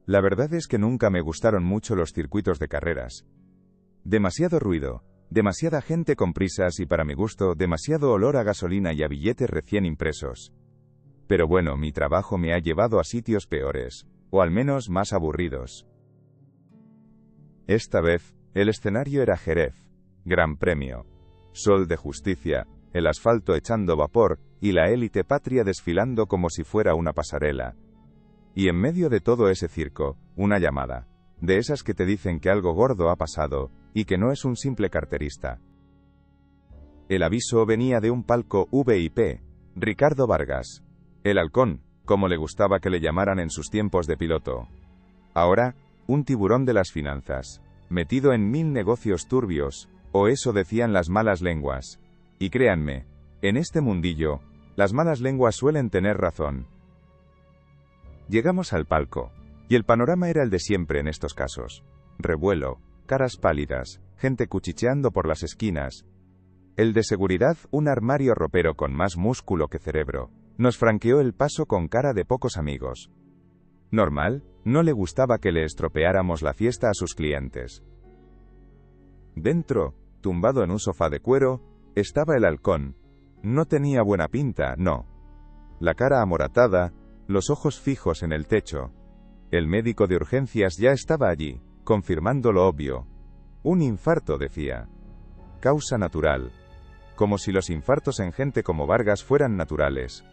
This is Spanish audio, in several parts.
La verdad es que nunca me gustaron mucho los circuitos de carreras. Demasiado ruido, demasiada gente con prisas y para mi gusto, demasiado olor a gasolina y a billetes recién impresos. Pero bueno, mi trabajo me ha llevado a sitios peores, o al menos más aburridos. Esta vez, el escenario era Jerez, Gran Premio, sol de justicia, el asfalto echando vapor, y la élite patria desfilando como si fuera una pasarela. Y en medio de todo ese circo, una llamada, de esas que te dicen que algo gordo ha pasado, y que no es un simple carterista. El aviso venía de un palco VIP, Ricardo Vargas, el halcón, como le gustaba que le llamaran en sus tiempos de piloto. Ahora, un tiburón de las finanzas, metido en 1000 negocios turbios, o eso decían las malas lenguas. Y créanme, en este mundillo, las malas lenguas suelen tener razón. Llegamos al palco, y el panorama era el de siempre en estos casos. Revuelo, caras pálidas, gente cuchicheando por las esquinas. El de seguridad, un armario ropero con más músculo que cerebro, nos franqueó el paso con cara de pocos amigos. Normal, no le gustaba que le estropeáramos la fiesta a sus clientes. Dentro, tumbado en un sofá de cuero, estaba el halcón. No tenía buena pinta, no. La cara amoratada, los ojos fijos en el techo. El médico de urgencias ya estaba allí, confirmando lo obvio. Un infarto, decía. Causa natural. Como si los infartos en gente como Vargas fueran naturales.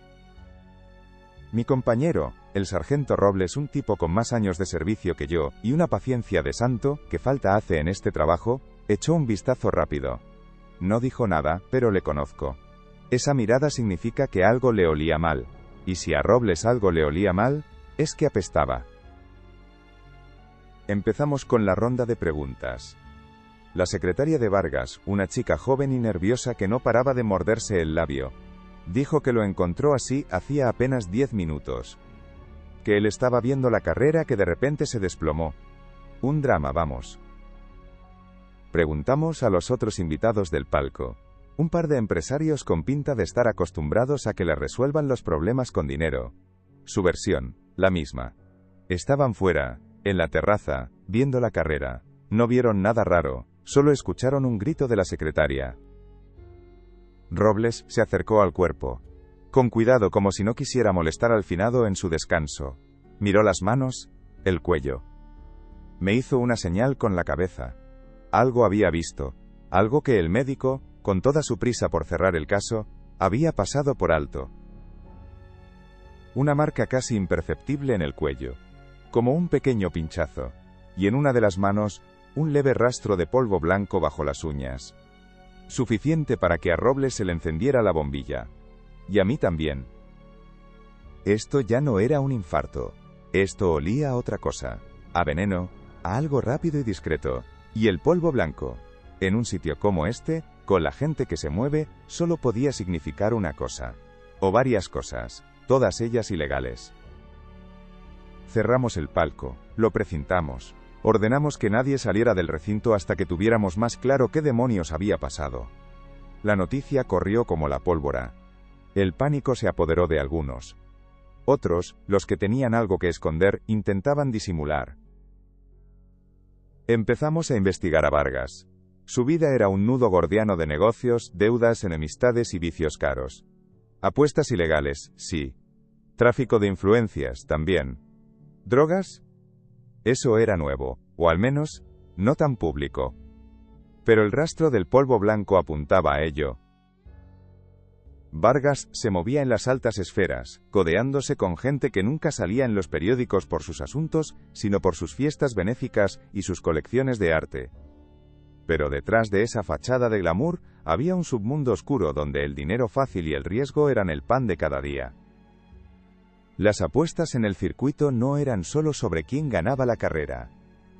Mi compañero, el sargento Robles, un tipo con más años de servicio que yo, y una paciencia de santo, que falta hace en este trabajo, echó un vistazo rápido. No dijo nada, pero le conozco. Esa mirada significa que algo le olía mal. Y si a Robles algo le olía mal, es que apestaba. Empezamos con la ronda de preguntas. La secretaria de Vargas, una chica joven y nerviosa que no paraba de morderse el labio, dijo que lo encontró así hacía apenas 10 minutos. Que él estaba viendo la carrera que de repente se desplomó. Un drama, vamos. Preguntamos a los otros invitados del palco. Un par de empresarios con pinta de estar acostumbrados a que les resuelvan los problemas con dinero. Su versión, la misma. Estaban fuera, en la terraza, viendo la carrera. No vieron nada raro, solo escucharon un grito de la secretaria. Robles se acercó al cuerpo. Con cuidado, como si no quisiera molestar al finado en su descanso. Miró las manos, el cuello. Me hizo una señal con la cabeza. Algo había visto, algo que el médico, con toda su prisa por cerrar el caso, había pasado por alto. Una marca casi imperceptible en el cuello, como un pequeño pinchazo, y en una de las manos, un leve rastro de polvo blanco bajo las uñas. Suficiente para que a Robles se le encendiera la bombilla. Y a mí también. Esto ya no era un infarto. Esto olía a otra cosa. A veneno, a algo rápido y discreto. Y el polvo blanco, en un sitio como este, con la gente que se mueve, solo podía significar una cosa. O varias cosas, todas ellas ilegales. Cerramos el palco, lo precintamos. Ordenamos que nadie saliera del recinto hasta que tuviéramos más claro qué demonios había pasado. La noticia corrió como la pólvora. El pánico se apoderó de algunos. Otros, los que tenían algo que esconder, intentaban disimular. Empezamos a investigar a Vargas. Su vida era un nudo gordiano de negocios, deudas, enemistades y vicios caros. Apuestas ilegales, sí. Tráfico de influencias, también. ¿Drogas? Eso era nuevo, o al menos, no tan público. Pero el rastro del polvo blanco apuntaba a ello. Vargas se movía en las altas esferas, codeándose con gente que nunca salía en los periódicos por sus asuntos, sino por sus fiestas benéficas y sus colecciones de arte. Pero detrás de esa fachada de glamour, había un submundo oscuro donde el dinero fácil y el riesgo eran el pan de cada día. Las apuestas en el circuito no eran solo sobre quién ganaba la carrera.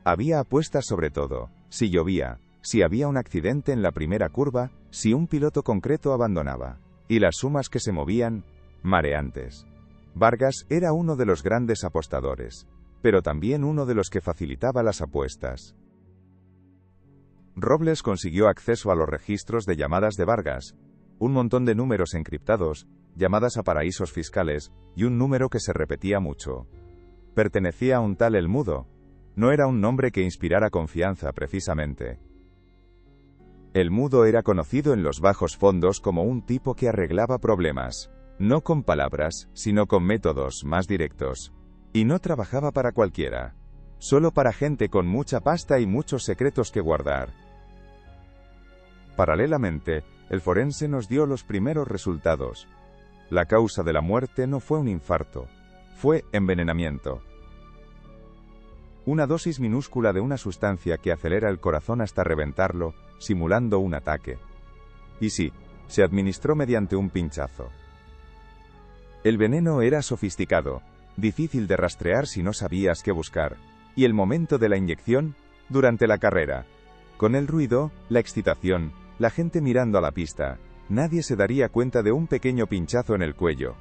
Había apuestas sobre todo, si llovía, si había un accidente en la primera curva, si un piloto concreto abandonaba. Y las sumas que se movían, mareantes. Vargas era uno de los grandes apostadores, pero también uno de los que facilitaba las apuestas. Robles consiguió acceso a los registros de llamadas de Vargas, un montón de números encriptados, llamadas a paraísos fiscales, y un número que se repetía mucho. Pertenecía a un tal El Mudo. No era un nombre que inspirara confianza precisamente. El Mudo era conocido en los bajos fondos como un tipo que arreglaba problemas, no con palabras, sino con métodos más directos. Y no trabajaba para cualquiera, solo para gente con mucha pasta y muchos secretos que guardar. Paralelamente, el forense nos dio los primeros resultados. La causa de la muerte no fue un infarto, fue envenenamiento. Una dosis minúscula de una sustancia que acelera el corazón hasta reventarlo, simulando un ataque. Y sí, se administró mediante un pinchazo. El veneno era sofisticado, difícil de rastrear si no sabías qué buscar, y el momento de la inyección, durante la carrera. Con el ruido, la excitación, la gente mirando a la pista, nadie se daría cuenta de un pequeño pinchazo en el cuello.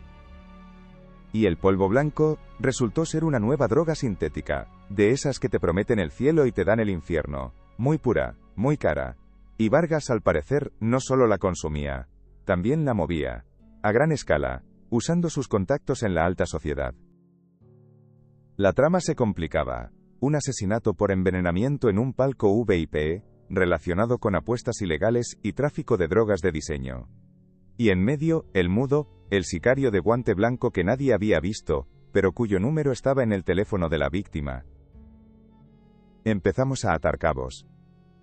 Y el polvo blanco resultó ser una nueva droga sintética, de esas que te prometen el cielo y te dan el infierno, muy pura, muy cara. Y Vargas al parecer no solo la consumía, también la movía, a gran escala, usando sus contactos en la alta sociedad. La trama se complicaba, un asesinato por envenenamiento en un palco VIP, relacionado con apuestas ilegales y tráfico de drogas de diseño. Y en medio, El Mudo, el sicario de guante blanco que nadie había visto, pero cuyo número estaba en el teléfono de la víctima. Empezamos a atar cabos.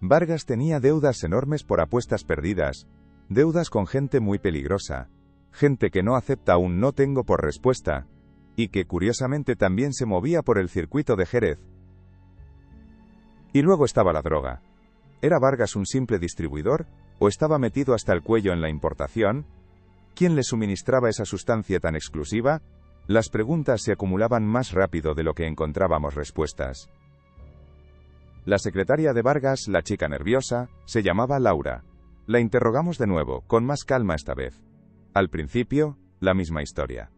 Vargas tenía deudas enormes por apuestas perdidas, deudas con gente muy peligrosa, gente que no acepta un no tengo por respuesta, y que curiosamente también se movía por el circuito de Jerez. Y luego estaba la droga. ¿Era Vargas un simple distribuidor, o estaba metido hasta el cuello en la importación? ¿Quién le suministraba esa sustancia tan exclusiva? Las preguntas se acumulaban más rápido de lo que encontrábamos respuestas. La secretaria de Vargas, la chica nerviosa, se llamaba Laura. La interrogamos de nuevo, con más calma esta vez. Al principio, la misma historia.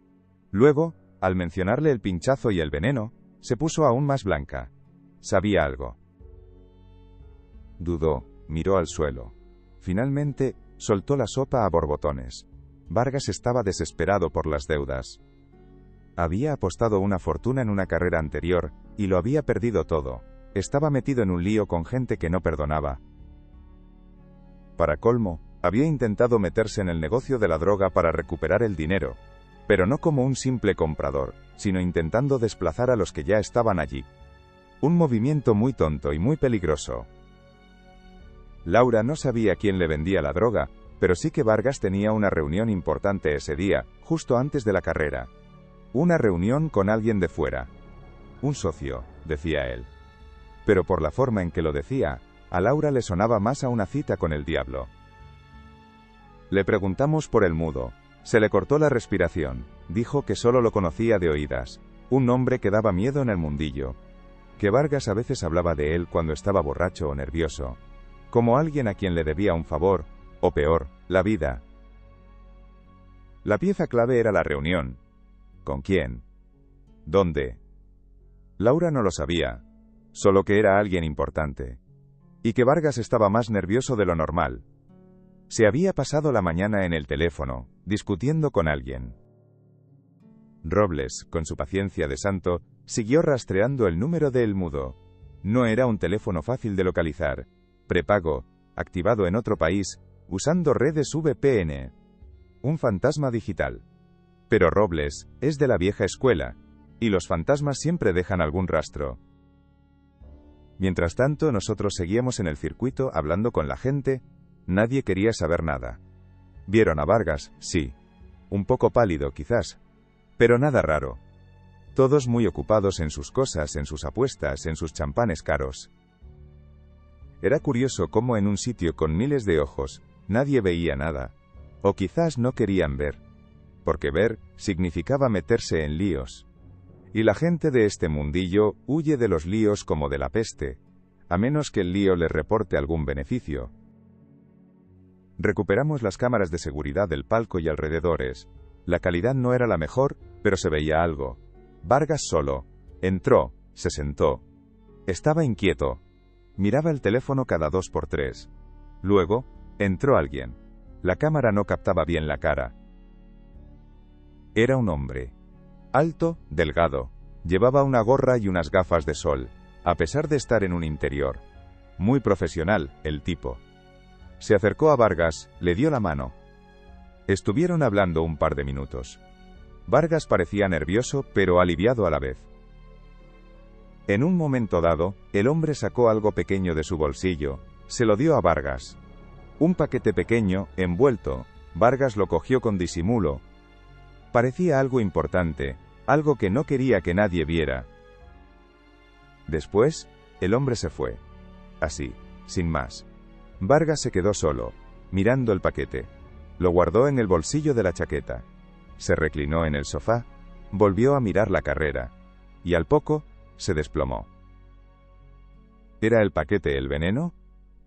Luego, al mencionarle el pinchazo y el veneno, se puso aún más blanca. Sabía algo. Dudó, miró al suelo. Finalmente, soltó la sopa a borbotones. Vargas estaba desesperado por las deudas. Había apostado una fortuna en una carrera anterior, y lo había perdido todo. Estaba metido en un lío con gente que no perdonaba. Para colmo, había intentado meterse en el negocio de la droga para recuperar el dinero, pero no como un simple comprador, sino intentando desplazar a los que ya estaban allí. Un movimiento muy tonto y muy peligroso. Laura no sabía quién le vendía la droga, pero sí que Vargas tenía una reunión importante ese día, justo antes de la carrera. Una reunión con alguien de fuera. Un socio, decía él. Pero por la forma en que lo decía, a Laura le sonaba más a una cita con el diablo. Le preguntamos por El Mudo. Se le cortó la respiración. Dijo que solo lo conocía de oídas. Un nombre que daba miedo en el mundillo. Que Vargas a veces hablaba de él cuando estaba borracho o nervioso. Como alguien a quien le debía un favor, o peor, la vida. La pieza clave era la reunión. ¿Con quién? ¿Dónde? Laura no lo sabía. Solo que era alguien importante. Y que Vargas estaba más nervioso de lo normal. Se había pasado la mañana en el teléfono, discutiendo con alguien. Robles, con su paciencia de santo, siguió rastreando el número de El Mudo. No era un teléfono fácil de localizar. Prepago, activado en otro país, usando redes VPN. Un fantasma digital. Pero Robles es de la vieja escuela, y los fantasmas siempre dejan algún rastro. Mientras tanto, nosotros seguíamos en el circuito hablando con la gente. Nadie quería saber nada. Vieron a Vargas, sí. Un poco pálido quizás. Pero nada raro. Todos muy ocupados en sus cosas, en sus apuestas, en sus champanes caros. Era curioso cómo en un sitio con miles de ojos, nadie veía nada. O quizás no querían ver. Porque ver significaba meterse en líos. Y la gente de este mundillo huye de los líos como de la peste, a menos que el lío les reporte algún beneficio. Recuperamos las cámaras de seguridad del palco y alrededores. La calidad no era la mejor, pero se veía algo. Vargas solo. Entró, se sentó. Estaba inquieto. Miraba el teléfono cada 2 por 3. Luego, entró alguien. La cámara no captaba bien la cara. Era un hombre. Alto, delgado, Llevaba una gorra y unas gafas de sol, a pesar de estar en un interior. Muy profesional, el tipo. Se acercó a Vargas, le dio la mano. Estuvieron hablando un par de minutos. Vargas parecía nervioso, pero aliviado a la vez. En un momento dado, el hombre sacó algo pequeño de su bolsillo, se lo dio a Vargas. Un paquete pequeño, envuelto. Vargas lo cogió con disimulo. Parecía algo importante, algo que no quería que nadie viera. Después, el hombre se fue. Así, sin más. Vargas se quedó solo, mirando el paquete. Lo guardó en el bolsillo de la chaqueta. Se reclinó en el sofá, volvió a mirar la carrera, y al poco, se desplomó. ¿Era el paquete el veneno?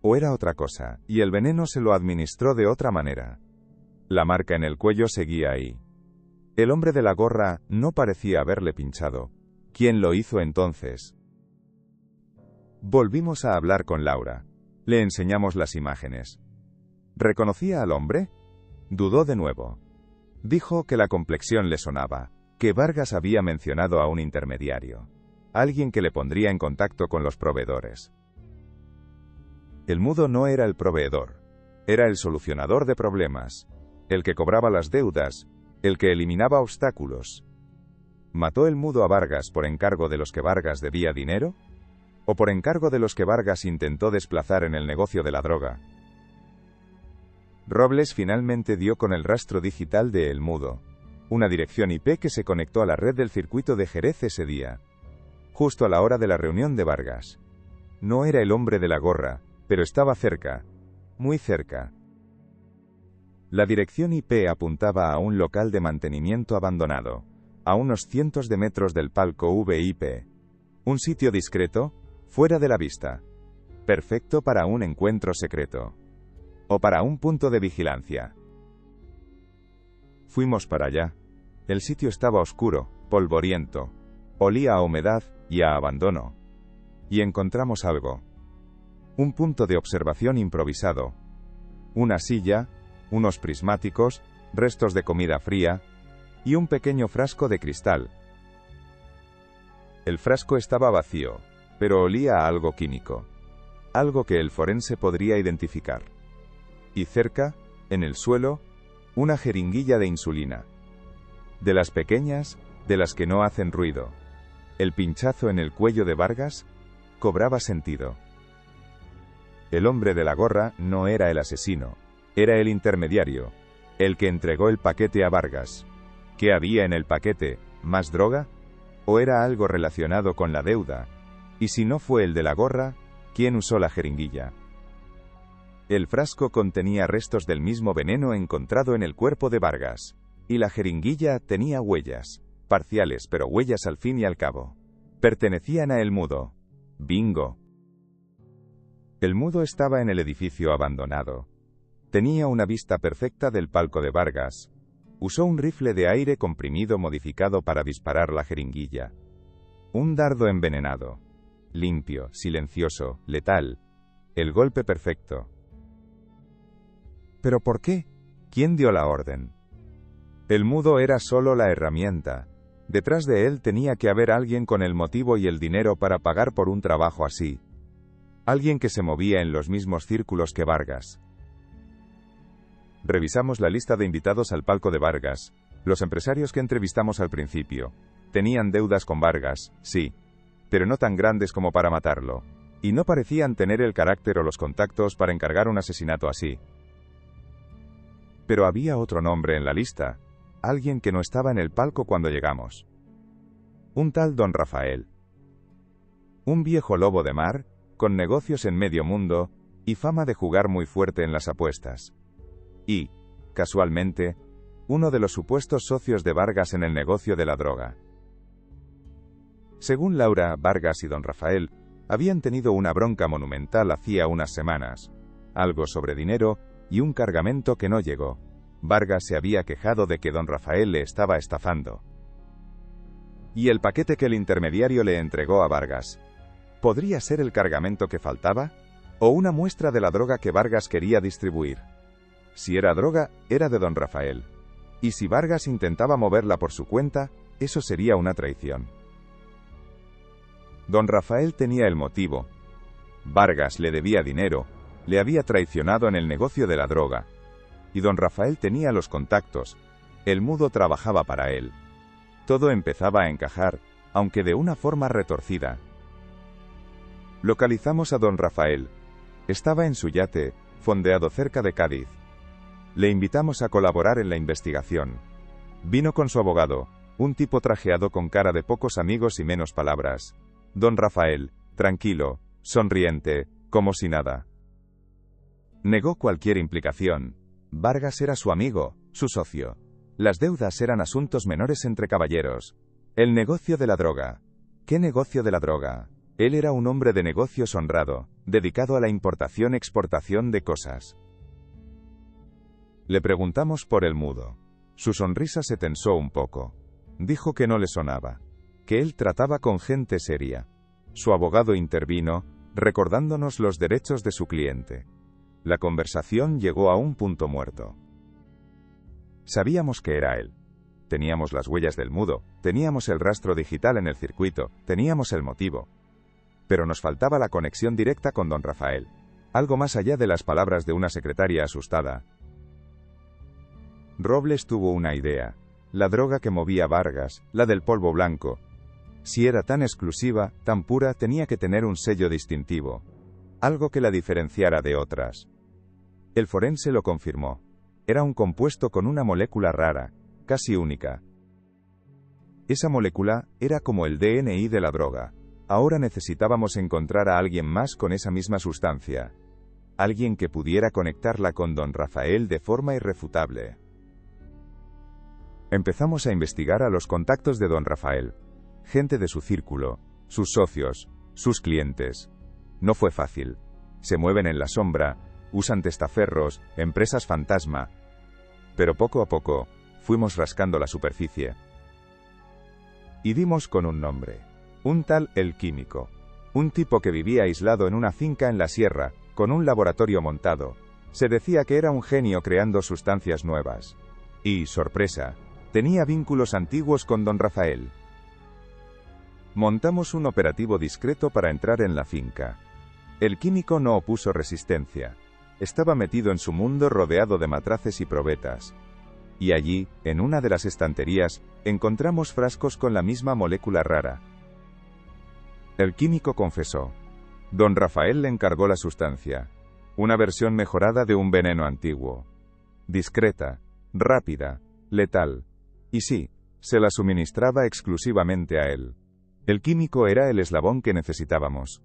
¿O era otra cosa, y el veneno se lo administró de otra manera? La marca en el cuello seguía ahí. El hombre de la gorra no parecía haberle pinchado. ¿Quién lo hizo entonces? Volvimos a hablar con Laura. Le enseñamos las imágenes. ¿Reconocía al hombre? Dudó de nuevo. Dijo que la complexión le sonaba, que Vargas había mencionado a un intermediario. Alguien que le pondría en contacto con los proveedores. El mudo no era el proveedor. Era el solucionador de problemas. El que cobraba las deudas. El que eliminaba obstáculos. ¿Mató el mudo a Vargas por encargo de los que Vargas debía dinero? ¿O por encargo de los que Vargas intentó desplazar en el negocio de la droga? Robles finalmente dio con el rastro digital de El Mudo, una dirección IP que se conectó a la red del circuito de Jerez ese día, justo a la hora de la reunión de Vargas. No era el hombre de la gorra, pero estaba cerca, muy cerca. La dirección IP apuntaba a un local de mantenimiento abandonado, a unos cientos de metros del palco VIP. Un sitio discreto, fuera de la vista. Perfecto para un encuentro secreto. O para un punto de vigilancia. Fuimos para allá. El sitio estaba oscuro, polvoriento. Olía a humedad y a abandono. Y encontramos algo. Un punto de observación improvisado. Una silla, unos prismáticos, restos de comida fría, y un pequeño frasco de cristal. El frasco estaba vacío, pero olía a algo químico. Algo que el forense podría identificar. Y cerca, en el suelo, una jeringuilla de insulina. De las pequeñas, de las que no hacen ruido. El pinchazo en el cuello de Vargas cobraba sentido. El hombre de la gorra no era el asesino, era el intermediario, el que entregó el paquete a Vargas. ¿Qué había en el paquete? ¿Más droga? ¿O era algo relacionado con la deuda? Y si no fue el de la gorra, ¿quién usó la jeringuilla? El frasco contenía restos del mismo veneno encontrado en el cuerpo de Vargas. Y la jeringuilla tenía huellas. Parciales, pero huellas al fin y al cabo. Pertenecían a El Mudo. Bingo. El Mudo estaba en el edificio abandonado. Tenía una vista perfecta del palco de Vargas. Usó un rifle de aire comprimido modificado para disparar la jeringuilla. Un dardo envenenado. Limpio, silencioso, letal. El golpe perfecto. ¿Pero por qué? ¿Quién dio la orden? El Mudo era solo la herramienta. Detrás de él tenía que haber alguien con el motivo y el dinero para pagar por un trabajo así. Alguien que se movía en los mismos círculos que Vargas. Revisamos la lista de invitados al palco de Vargas. Los empresarios que entrevistamos al principio. Tenían deudas con Vargas, sí, pero no tan grandes como para matarlo. Y no parecían tener el carácter o los contactos para encargar un asesinato así. Pero había otro nombre en la lista, alguien que no estaba en el palco cuando llegamos. Un tal Don Rafael. Un viejo lobo de mar, con negocios en medio mundo, y fama de jugar muy fuerte en las apuestas. Y, casualmente, uno de los supuestos socios de Vargas en el negocio de la droga. Según Laura, Vargas y Don Rafael habían tenido una bronca monumental hacía unas semanas, algo sobre dinero y un cargamento que no llegó. Vargas se había quejado de que Don Rafael le estaba estafando. ¿Y el paquete que el intermediario le entregó a Vargas? ¿Podría ser el cargamento que faltaba? ¿O una muestra de la droga que Vargas quería distribuir? Si era droga, era de Don Rafael. Y si Vargas intentaba moverla por su cuenta, eso sería una traición. Don Rafael tenía el motivo. Vargas le debía dinero, le había traicionado en el negocio de la droga. Y don Rafael tenía los contactos. El mudo trabajaba para él. Todo empezaba a encajar, aunque de una forma retorcida. Localizamos a don Rafael. Estaba en su yate, fondeado cerca de Cádiz. Le invitamos a colaborar en la investigación. Vino con su abogado, un tipo trajeado con cara de pocos amigos y menos palabras. Don Rafael, tranquilo, sonriente, como si nada. Negó cualquier implicación. Vargas era su amigo, su socio. Las deudas eran asuntos menores entre caballeros. El negocio de la droga. ¿Qué negocio de la droga? Él era un hombre de negocios honrado, dedicado a la importación-exportación de cosas. Le preguntamos por el mudo. Su sonrisa se tensó un poco. Dijo que no le sonaba, que él trataba con gente seria. Su abogado intervino, recordándonos los derechos de su cliente. La conversación llegó a un punto muerto. Sabíamos que era él. Teníamos las huellas del mudo, teníamos el rastro digital en el circuito, teníamos el motivo. Pero nos faltaba la conexión directa con don Rafael. Algo más allá de las palabras de una secretaria asustada. Robles tuvo una idea. La droga que movía Vargas, la del polvo blanco. Si era tan exclusiva, tan pura, tenía que tener un sello distintivo. Algo que la diferenciara de otras. El forense lo confirmó. Era un compuesto con una molécula rara, casi única. Esa molécula era como el DNI de la droga. Ahora necesitábamos encontrar a alguien más con esa misma sustancia. Alguien que pudiera conectarla con don Rafael de forma irrefutable. Empezamos a investigar a los contactos de don Rafael. Gente de su círculo, sus socios, sus clientes. No fue fácil. Se mueven en la sombra, usan testaferros, empresas fantasma. Pero poco a poco, fuimos rascando la superficie. Y dimos con un nombre. Un tal El Químico. Un tipo que vivía aislado en una finca en la sierra, con un laboratorio montado. Se decía que era un genio creando sustancias nuevas. Y, sorpresa, tenía vínculos antiguos con don Rafael. Montamos un operativo discreto para entrar en la finca. El Químico no opuso resistencia. Estaba metido en su mundo rodeado de matraces y probetas. Y allí, en una de las estanterías, encontramos frascos con la misma molécula rara. El Químico confesó. Don Rafael le encargó la sustancia. Una versión mejorada de un veneno antiguo. Discreta, rápida, letal. Y sí, se la suministraba exclusivamente a él. El Químico era el eslabón que necesitábamos.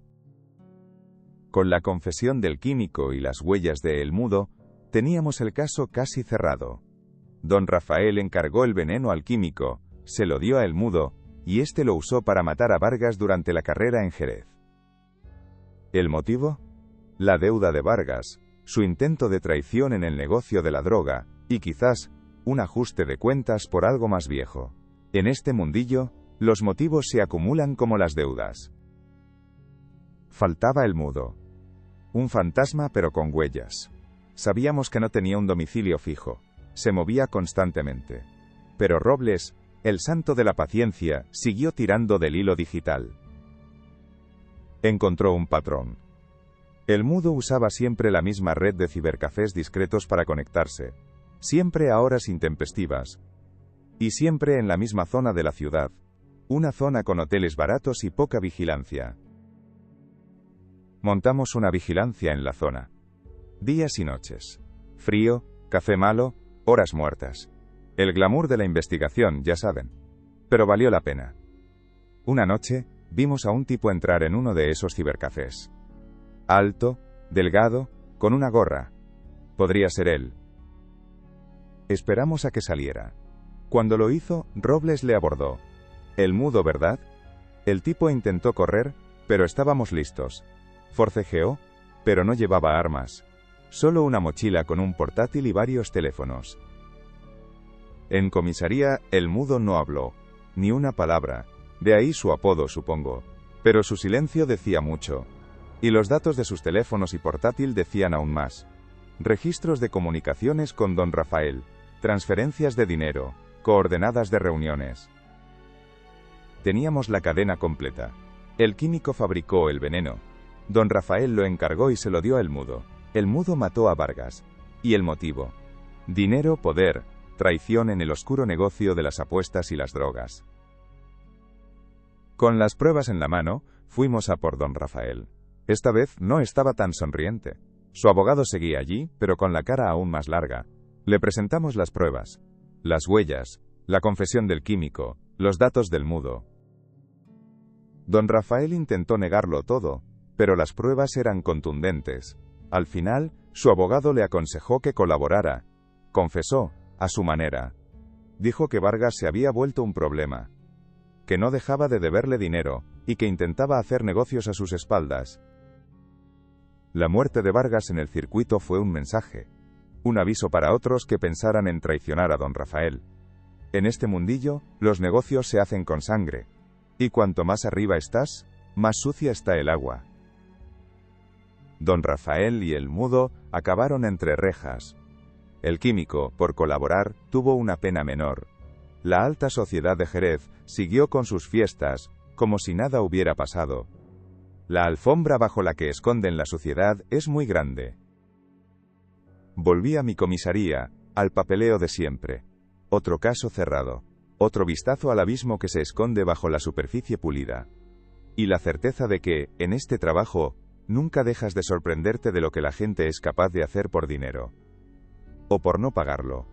Con la confesión del Químico y las huellas de El Mudo, teníamos el caso casi cerrado. Don Rafael encargó el veneno al Químico, se lo dio a El Mudo, y éste lo usó para matar a Vargas durante la carrera en Jerez. ¿El motivo? La deuda de Vargas, su intento de traición en el negocio de la droga, y quizás, un ajuste de cuentas por algo más viejo. En este mundillo, los motivos se acumulan como las deudas. Faltaba El Mudo. Un fantasma pero con huellas. Sabíamos que no tenía un domicilio fijo. Se movía constantemente. Pero Robles, el santo de la paciencia, siguió tirando del hilo digital. Encontró un patrón. El Mudo usaba siempre la misma red de cibercafés discretos para conectarse. Siempre a horas intempestivas. Y siempre en la misma zona de la ciudad. Una zona con hoteles baratos y poca vigilancia. Montamos una vigilancia en la zona. Días y noches. Frío, café malo, horas muertas. El glamour de la investigación, ya saben. Pero valió la pena. Una noche, vimos a un tipo entrar en uno de esos cibercafés. Alto, delgado, con una gorra. Podría ser él. Esperamos a que saliera. Cuando lo hizo, Robles le abordó. El Mudo, ¿verdad? El tipo intentó correr, pero estábamos listos. Forcejeó, pero no llevaba armas. Solo una mochila con un portátil y varios teléfonos. En comisaría, El Mudo no habló. Ni una palabra. De ahí su apodo, supongo. Pero su silencio decía mucho. Y los datos de sus teléfonos y portátil decían aún más. Registros de comunicaciones con don Rafael. Transferencias de dinero. Coordenadas de reuniones. Teníamos la cadena completa. El químico fabricó el veneno. Don Rafael lo encargó y se lo dio a El Mudo. El Mudo mató a Vargas. ¿Y el motivo? Dinero, poder, traición en el oscuro negocio de las apuestas y las drogas. Con las pruebas en la mano, fuimos a por don Rafael. Esta vez no estaba tan sonriente. Su abogado seguía allí, pero con la cara aún más larga. Le presentamos las pruebas, las huellas, la confesión del químico, los datos del Mudo. Don Rafael intentó negarlo todo, pero las pruebas eran contundentes. Al final, su abogado le aconsejó que colaborara. Confesó, a su manera. Dijo que Vargas se había vuelto un problema, que no dejaba de deberle dinero, y que intentaba hacer negocios a sus espaldas. La muerte de Vargas en el circuito fue un mensaje, un aviso para otros que pensaran en traicionar a don Rafael. En este mundillo, los negocios se hacen con sangre, y cuanto más arriba estás, más sucia está el agua. Don Rafael y el Mudo acabaron entre rejas. El químico, por colaborar, tuvo una pena menor. La alta sociedad de Jerez siguió con sus fiestas, como si nada hubiera pasado. La alfombra bajo la que esconden la suciedad es muy grande. Volví a mi comisaría, al papeleo de siempre. Otro caso cerrado. Otro vistazo al abismo que se esconde bajo la superficie pulida. Y la certeza de que, en este trabajo, nunca dejas de sorprenderte de lo que la gente es capaz de hacer por dinero. O por no pagarlo.